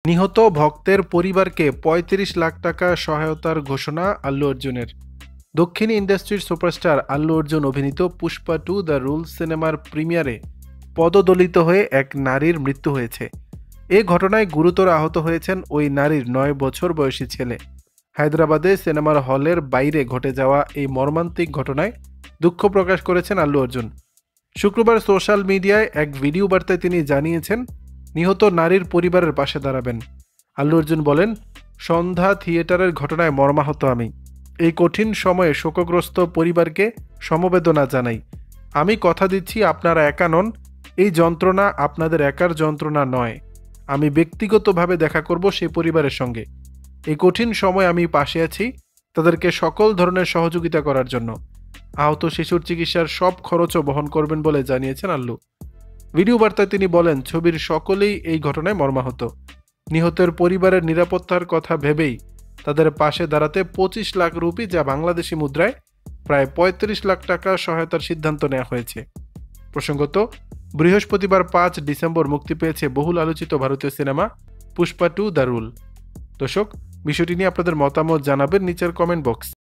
নিহত ভক্তের পরিবারকে ৩৫ লাখ টাকা সহায়তার ঘোষণা আল্লু অর্জুনের। দক্ষিণী ইন্ডাস্ট্রির সুপারস্টার আল্লু অর্জুন অভিনীত পুষ্পা 2 দ্য রুল সিনেমার প্রিমিয়ারে পদদলিত হয়ে এক নারীর মৃত্যু হয়েছে। এ ঘটনায় গুরুতর আহত হয়েছেন ওই নারীর ৯ বছর বয়সী ছেলে। হায়দ্রাবাদে সিনেমার হলের বাইরে ঘটে যাওয়া এই মর্মান্তিক ঘটনায় দুঃখ প্রকাশ করেছেন আল্লু অর্জুন। শুক্রবার সোশ্যাল মিডিয়ায় এক ভিডিও বার্তায় তিনি জানিয়েছেন, নিহত নারীর পরিবারের পাশে দাঁড়াবেন। আল্লু অর্জুন বলেন, সন্ধ্যা থিয়েটারের ঘটনায় মর্মাহত আমি। এই কঠিন সময়ে শোকগ্রস্ত পরিবারকে সমবেদনা জানাই। আমি কথা দিচ্ছি, আপনারা একা নন। এই যন্ত্রণা আপনাদের একার যন্ত্রণা নয়। আমি ব্যক্তিগতভাবে দেখা করব সেই পরিবারের সঙ্গে। এই কঠিন সময়ে আমি পাশে আছি, তাদেরকে সকল ধরনের সহযোগিতা করার জন্য। আহত শিশুর চিকিৎসার সব খরচও বহন করবেন বলে জানিয়েছেন আল্লু। ভিডিও বার্তায় তিনি বলেন, ছবির সকলেই এই ঘটনায় মর্মাহত। নিহতের পরিবারের নিরাপত্তার কথা ভেবেই তাদের পাশে দাঁড়াতে ২৫ লাখ রুপি, যা বাংলাদেশি মুদ্রায় প্রায় ৩৫ লাখ টাকা সহায়তার সিদ্ধান্ত নেওয়া হয়েছে। প্রসঙ্গত, বৃহস্পতিবার ৫ ডিসেম্বর মুক্তি পেয়েছে বহুল আলোচিত ভারতীয় সিনেমা পুষ্পা 2 দ্য রুল। দর্শক, বিষয়টি নিয়ে আপনাদের মতামত জানাবেন নিচের কমেন্ট বক্স।